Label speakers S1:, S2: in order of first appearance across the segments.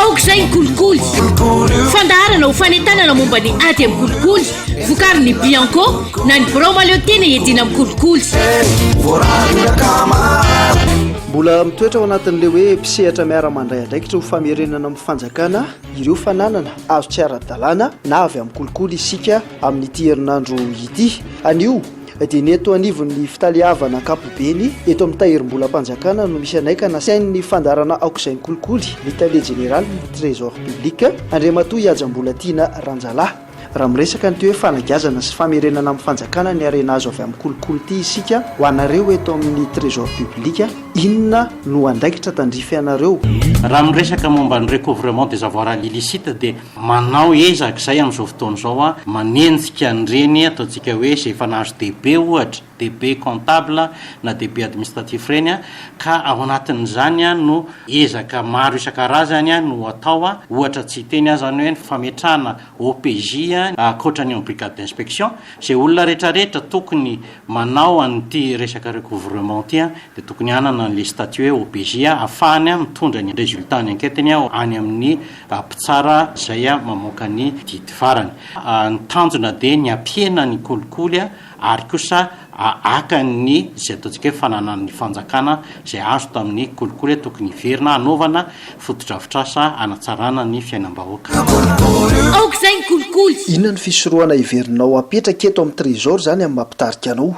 S1: aoka izay ny kolikoly fandaharana ho fanentanana momba ny ady amin'ny kolikoly vokary ny bianco na ny bromaleo tena edina amin'ny kolikoly
S2: mbola mitoetra ao anatin'le hoe mpisehatra miara mandray andraikitra ho famerenana amin'ny fanjakana ireo fananana azo tsy ara-dalàna na avy amin'ny kolikoly isika amin'ity herinandro ity anio dia ny eto anivon'ny fitaliavana kapobeny eto amin'ny tahirim-bolam-panjakana no misy anaikana sain'ny fandarana aoka izay ny kolikoly ny tale général ny trésor public andriamatoa iajam-bola tiana ranjalahy raha miresaka ny te hoe fanagazana sy famerenana amin'ny fanjakana ny arena azo avy amin'ny kolikoly ity isika ho anareo eto amin'ny trésor public inona no andraikitra tandrify anareo
S3: raha miresaka momba ny recouvrement des avoirs illicite dia manao ezaka izay amin'izao fotoana izao a manenjika nyreny ataontsika hoe zay efa nahazo DB ohatra DB comptable na DB administratif reny a ka ao anatin'izany a no ezaka maro isan-karazany a no atao a ohatra tsy teny azy zany hoe fametrahana OPJ akoatrany amin'ny brigade d'inspection zay olona rehetrarehetra tokony manao an'ity resaka recouvrement ty a dia tokony hanana le statut hoe OPJ ahafahany a mitondra ny résultat ny anketiny ao any amin'ny mpitsara zay a mamoaka ny didy farany ny tanjona dia ny ampiena ny kolikoly a ary kosa aka ny zay ataontsika hoe fananan'ny fanjakana zay azo tamin'ny kolikoly tokony verina anaovana fotodrafitrasa anatsarana ny fiainam-bahoaka
S1: aoka izay ny kolikoly
S2: inona ny fisorohana iverinao apetraka eto amin'ny trésor zany amin'ny mampitarika anao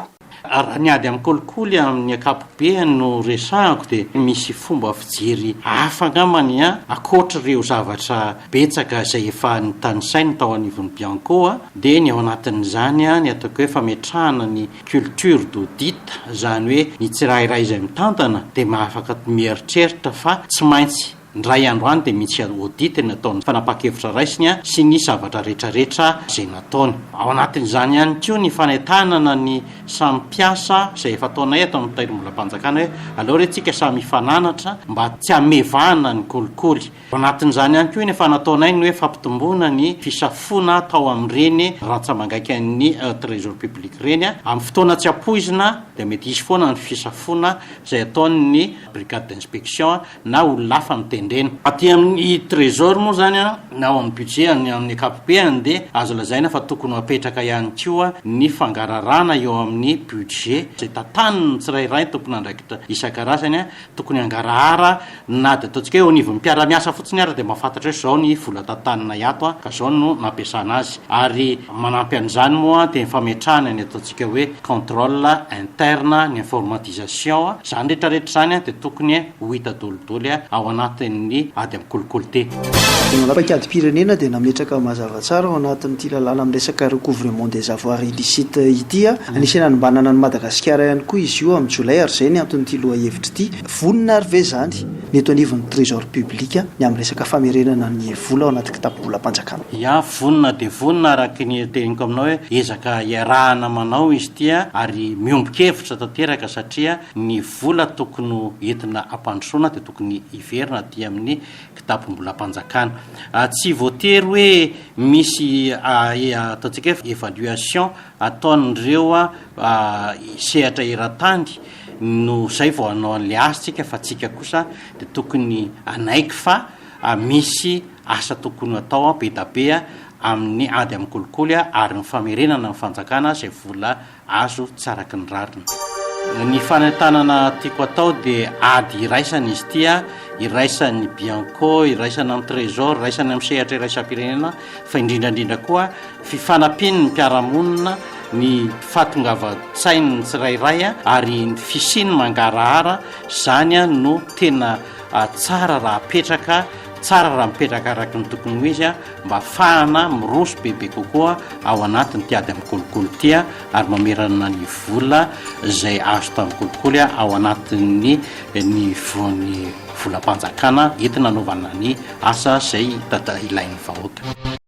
S3: raha ny ady amin'ny kolikoly amin'ny akapobe no resahako dia misy fomba fijery afangambany a akoatra ireo zavatra betsaka zay efa ny tanisainy tao anivon'ny bianco dia ny ao anatin'izany a ny ataoko hoe fametrahana ny culture d'audit zany hoe ny tsirairay izay mitantana dia mahafaka mieritreritra fa tsy maintsy ndray androany dia misy audit nataony fanapa-kevitra raisiny a sy ny zavatra rehetrarehetra zay nataony ao anatin'izany ihany koa ny fanentanana ny samy mpiasa zay efa ataonay eto amin'ny tahirim-bolam-panjakana hoe aleo retsika samy ifananatra mba tsy hamevahana ny kolikoly ao anatin'izany ihany koa ny efa nataonay ny hoe fampitombona ny fisafona tao amin'ireny ratsamangaiky ny trésor public reny a amin'ny fotoana tsy ampoizina dia mety isy foana ny fisafona zay ataon'ny brigade d'inspection na ololafa mitendrena aty amin'ny trésor moa zany a na ao amin'ny budget amin'ny akapobeany dia azo lazaina fa tokony apetraka ihany koa ny fangararana eo amin'ny budget zay tataniny tsirairay tompony andraikitra isan-karazany a tokony angarahara na dia ataontsika hoe ao nivon'ny mpiara-miasa fotsiny ara dia mahafantatra hoe zao ny vola tatanina iato a ka zao no nampiasana azy ary manampy an'izany moa dia fametrahana ny ataontsika hoe contrôle interne ny informatisation zany rehetrarehetra zany a dia tokony ho hita dolidoly ao anatin'ny ady amin'ny kolikoly te
S2: manapakady-pirenena dia nametraka mazava tsara ao anatin'ity lalàna amin'ny resaka recouvrement des avoirs illicite ity a anisany anombanana ny Madagasikara ihany koa izy io amin'ny jolay ary zay ny anton'ity loha hevitra ity vonina ary ve zany ny eto anivon'ny trésor public ny amin'ny resaka famerenana ny vola ao anaty kitapo-bolam-panjakana
S3: ia vonina dia vonina araky ny teniko aminao hoe ezaka iarahana manao izy tia ary miombon-kevitra tanteraka satria ny vola tokony entina ampandrosoana dia tokony iverina ty amin'ny kitapo-bolam-panjakana tsy voatery hoe misy ataontsika hoe évaluation ataon'ireo sehatra eran-tany no zay vao hanao an'le asytsika fa tsika kosa dia tokony anaiky fa misy asa tokony atao be da be amin'ny ady amin'ny kolikoly ary ny famerenana ny fanjakana zay vola azo tsaraky ny rarina ny fanentanana tiako atao dia ady iraisana izy tia iraisan'ny bianco iraisana amin'ny trésor iraisana amin'ny sehatra iraisam-pirenena fa indrindrandrindra koa fifanampiany ny mpiaramonina ny fatongava-tsainy ny tsirairay ary ny fisiny mangarahara zany no tena tsara raha apetraka tsara raha mipetraka araky ny tokony ho izy mba ahafahana miroso bebe kokoa ao anatiny ty ady amin'ny kolikoly tya ary mamerana ny vola zay azo tamin'ny kolikoly ao anatin'ny ny voan'ny volam-panjakana entina anaovana ny asa zay dada ilain'ny vahoaka